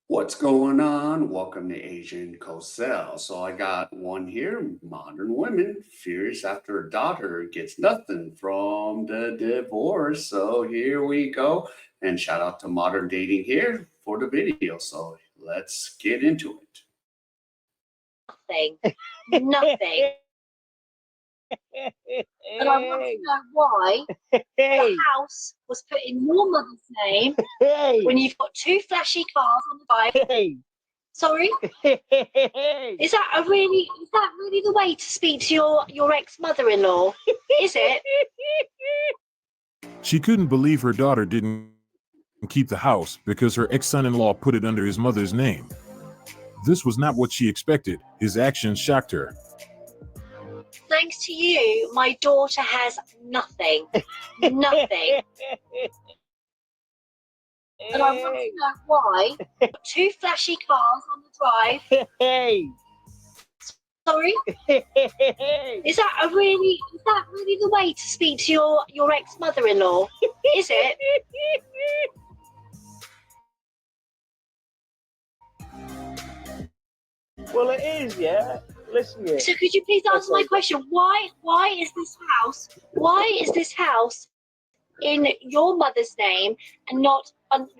What's going on? Welcome to Asian Cosell. So I got one here, modern women furious after her daughter gets nothing from the divorce. So here we go. And shout out to Modern Dating here for the video. So let's get into it. Nothing. Nothing. And I want to know why the house was put in your mother's name when you've got two flashy cars on the drive. Sorry? Is that really the way to speak to your ex-mother-in-law? Is it? She couldn't believe her daughter didn't keep the house because her ex-son-in-law put it under his mother's name. This was not what she expected. His actions shocked her. Thanks to you, my daughter has nothing. Nothing. And I want to know why two flashy cars on the drive. Sorry? Is that really the way to speak to your ex-mother-in-law? Is it? Well, it is, yeah. Listen here. So could you please answer my question? Why is this house in your mother's name and not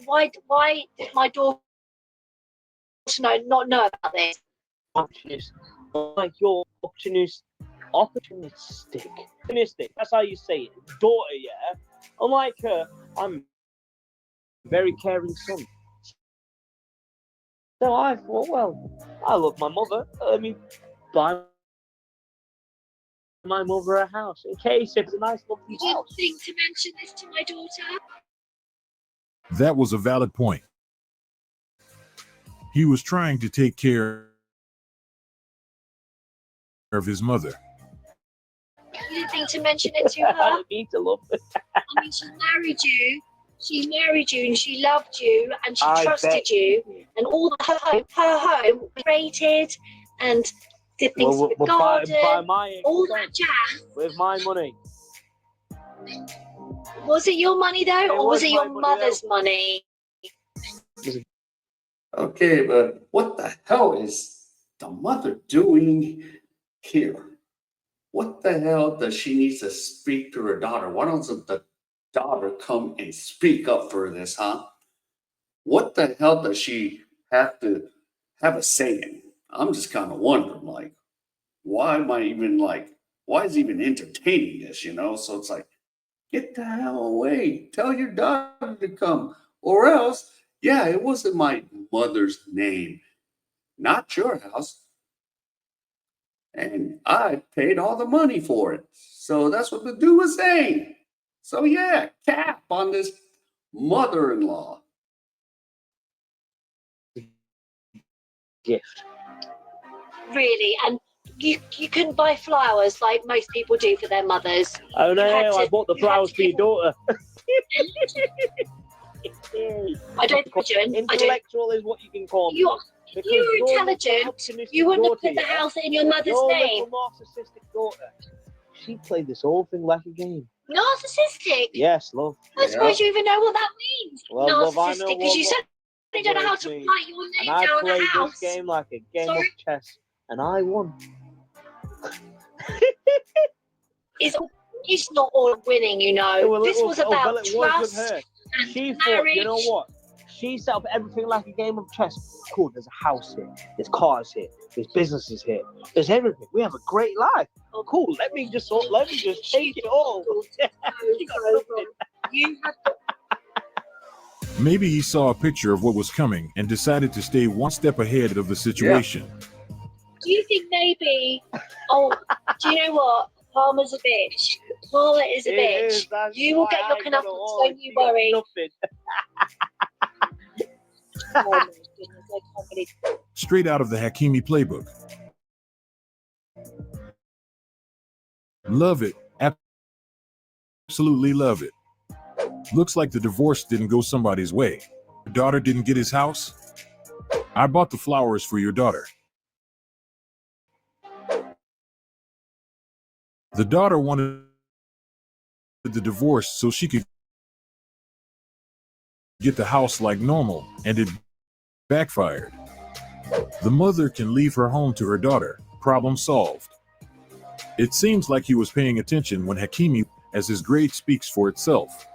why did my daughter not know about this? Like you're opportunistic. That's how you say it. Daughter, yeah. Unlike her, I'm a very caring son. So I thought, well, I love my mother. Let me buy my mother a house in case it's a nice lovely You didn't house. think to mention this to my daughter? That was a valid point. He was trying to take care of his mother. You didn't think to mention it to her? I don't need to love her. I mean, she married you and she loved you and she I trusted bet. you, and all her home was rated and did things Well, with the garden, by my all expense, that jazz. with my money. Was it your money though, It or was was it my your money, mother's money? Okay, but what the hell is the mother doing here? What the hell does she need to speak to her daughter? Why doesn't the daughter come and speak up for this, huh? What the hell does she have to have a say in? I'm just kind of wondering, like, why am I even like, why is he even entertaining this, you know? So it's like, get the hell away. Tell your daughter to come. Or else, yeah, it wasn't my mother's name, not your house. And I paid all the money for it. So that's what the dude was saying. So yeah, cap on this mother-in-law. Gift. Really? And you couldn't buy flowers like most people do for their mothers. Oh no, You had I to- bought the you had flowers to for your give- daughter. I don't think you. I don't. Intellectual is what you can call me. You're Because you're your little intelligent. optimistic You wouldn't have daughter, put the yeah, house in your mother's your name. little narcissistic daughter, she played this whole thing like a game. Narcissistic? Yes, love. I suppose you even know what that means. Well, love, I know Narcissistic, because you what certainly don't know how words to mean. write your And name I down played a house. this game like a game Sorry? of chess, and I won. It's not all winning, you know. Well, This was about well, it was trust with her. and She marriage. thought, you know what? She set up everything like a game of chess. Cool, there's a house here, there's cars here, there's businesses here, there's everything. We have a great life. Oh, cool. Let me just take it all. You have Maybe he saw a picture of what was coming and decided to stay one step ahead of the situation. Do you think maybe? Oh, do you know what? Palmer's a bitch. Palmer is a bitch. You will get your comeuppance, don't you worry. Nothing. Oh my goodness, I can't believe it. Straight out of the Hakimi playbook. Love it. Absolutely love it. Looks like the divorce didn't go somebody's way. Your daughter didn't get his house? I bought the flowers for your daughter. The daughter wanted the divorce so she could get the house like normal, and it backfired. The mother can leave her home to her daughter. Problem solved. It seems like he was paying attention when Hakimi, as his grade speaks for itself.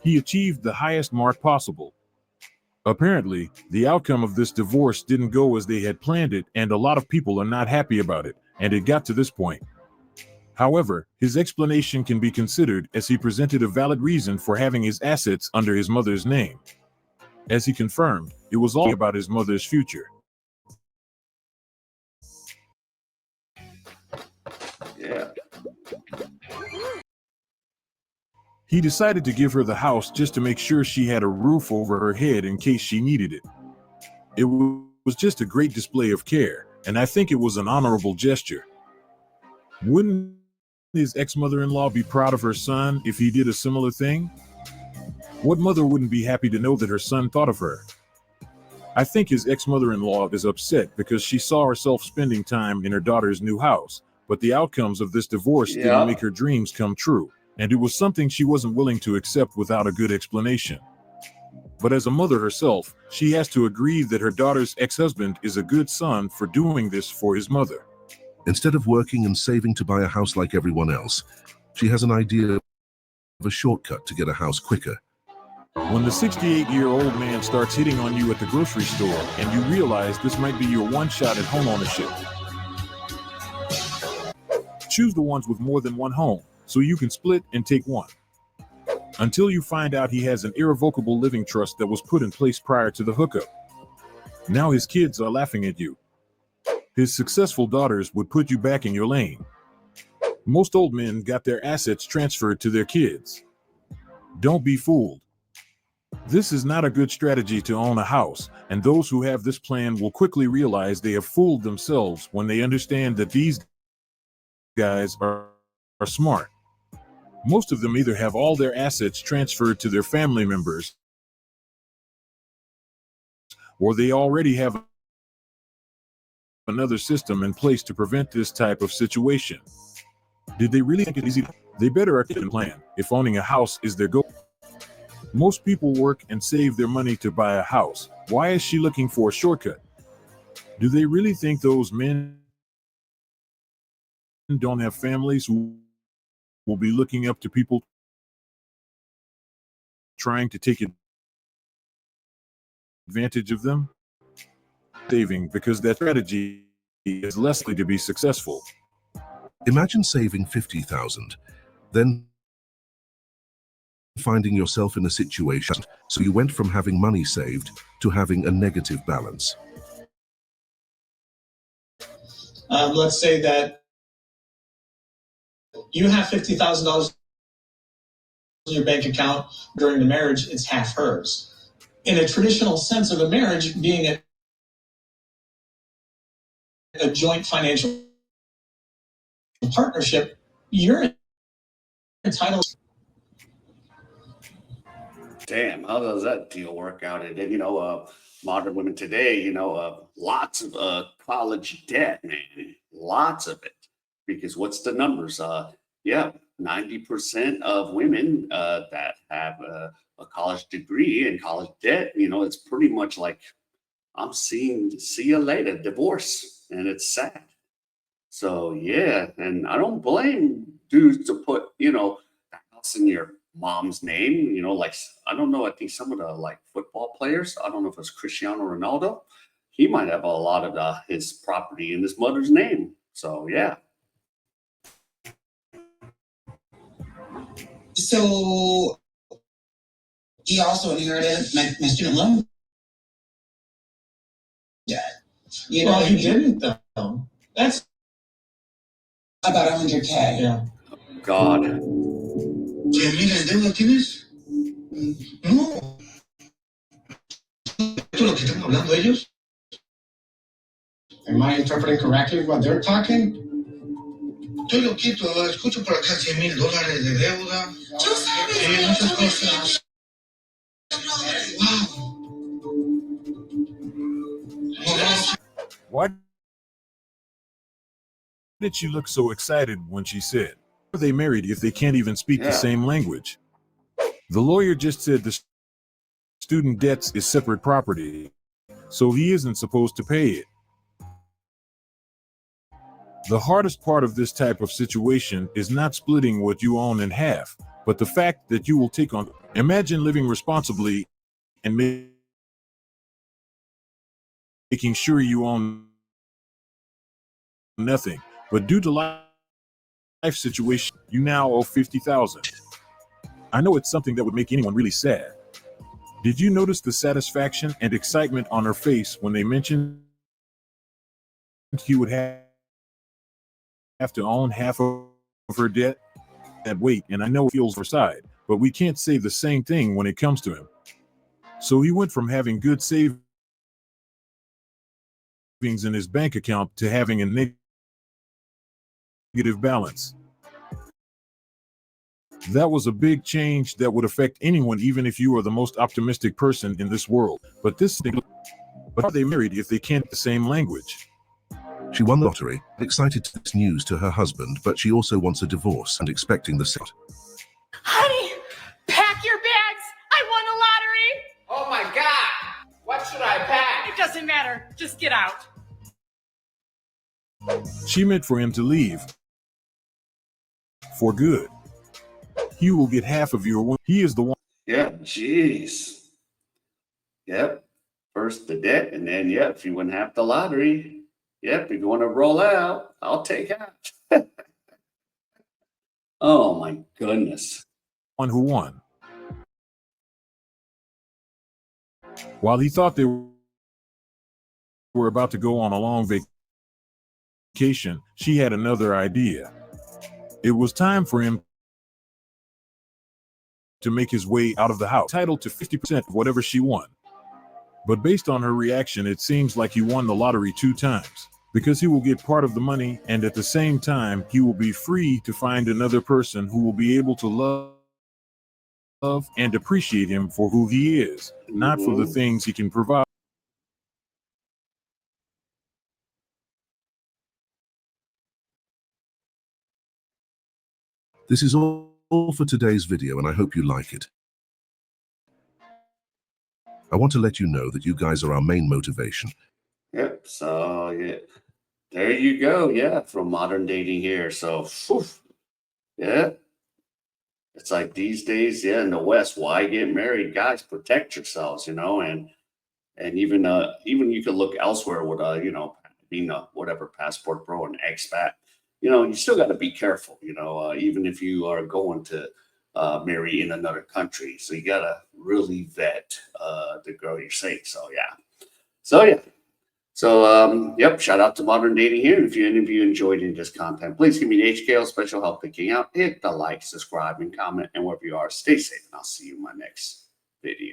He achieved the highest mark possible. Apparently, the outcome of this divorce didn't go as they had planned it, and a lot of people are not happy about it, and it got to this point. However, his explanation can be considered as he presented a valid reason for having his assets under his mother's name. As he confirmed, it was all about his mother's future. Yeah. He decided to give her the house just to make sure she had a roof over her head in case she needed it. It was just a great display of care, and I think it was an honorable gesture. Wouldn't his ex-mother-in-law be proud of her son if he did a similar thing? What mother wouldn't be happy to know that her son thought of her? I think his ex-mother-in-law is upset because she saw herself spending time in her daughter's new house, but the outcomes of this divorce didn't make her dreams come true, and it was something she wasn't willing to accept without a good explanation. But as a mother herself, she has to agree that her daughter's ex-husband is a good son for doing this for his mother. Instead of working and saving to buy a house like everyone else, she has an idea of a shortcut to get a house quicker. When the 68-year-old man starts hitting on you at the grocery store and you realize this might be your one shot at home ownership, choose the ones with more than one home so you can split and take one. Until you find out he has an irrevocable living trust that was put in place prior to the hookup. Now his kids are laughing at you. His successful daughters would put you back in your lane. Most old men got their assets transferred to their kids. Don't be fooled. This is not a good strategy to own a house, and those who have this plan will quickly realize they have fooled themselves when they understand that these guys are smart. Most of them either have all their assets transferred to their family members, or they already have another system in place to prevent this type of situation. Did they really think it easy? They better articulate a plan if owning a house is their goal. Most people work and save their money to buy a house. Why is she looking for a shortcut? Do they really think those men don't have families who will be looking up to people trying to take advantage of them? Saving, because that strategy is less likely to be successful. Imagine saving $50,000, then finding yourself in a situation, so you went from having money saved to having a negative balance. Let's say that you have $50,000 in your bank account during the marriage, it's half hers. In a traditional sense of a marriage, being a joint financial partnership, you're entitled. Damn, how does that deal work out? And then, modern women today, lots of college debt, man, lots of it. Because what's the numbers? 90% of women that have a college degree and college debt, it's pretty much like I'm seeing, see you later, divorce, and it's sad. So yeah, and I don't blame dudes to put, the house in your mom's name, like, I don't know, I think some of the like football players, I don't know if it's Cristiano Ronaldo, he might have a lot of his property in his mother's name. So yeah. So he also inherited my student loan debt. Well, he didn't though. That's about $100K. Yeah. God. ¿100,000 en deuda tienes? No. ¿Esto es lo que están hablando ellos? Am I interpreting correctly what they're talking? Estoy loquito, escucho por acá $100,000 de deuda. Yo sé, muchas cosas. Wow. Why did she look so excited when she said, "Are they married if they can't even speak the same language?" The lawyer just said the student debts is separate property, so he isn't supposed to pay it. The hardest part of this type of situation is not splitting what you own in half, but the fact that you will take on. Imagine living responsibly and making sure you own nothing, but due to life situation, you now owe $50,000. I know it's something that would make anyone really sad. Did you notice the satisfaction and excitement on her face when they mentioned he would have to own half of her debt? That weight, and I know it feels her side, but we can't say the same thing when it comes to him. So he went from having good savings in his bank account to having a negative balance. That was a big change that would affect anyone, even if you are the most optimistic person in this world. But are they married if they can't the same language? She won the lottery, excited to this news to her husband, but she also wants a divorce and expecting the set. Honey, pack your bags. I won the lottery. Oh my God! What should I pack? It doesn't matter. Just get out. She meant for him to leave. For good. He will get half of your. He is the one. Yeah, jeez. Yep. First the debt, and then, yeah, if you win half the lottery, yep, you're going to roll out. I'll take half. Oh, my goodness. One who won. While he thought they were about to go on a long vacation, she had another idea. It was time for him to make his way out of the house, entitled to 50% of whatever she won. But based on her reaction, it seems like he won the lottery 2 times, because he will get part of the money, and at the same time, he will be free to find another person who will be able to love and appreciate him for who he is, not for the things he can provide. This is all for today's video, and I hope you like it. I want to let you know that you guys are our main motivation. Yep. So, yeah, there you go. Yeah, from modern dating here. So, whew, yeah, it's like these days, yeah, in the West, why get married? Guys, protect yourselves, and even you could look elsewhere with being a whatever passport pro and expat. You still got to be careful. Even if you are going to marry in another country, so you got to really vet the girl you're seeing. So yeah. Yep, shout out to Modern Dating here. And if any of you enjoyed any of this content, please give me an HKL special help picking out. Hit the like, subscribe, and comment. And wherever you are, stay safe. And I'll see you in my next video.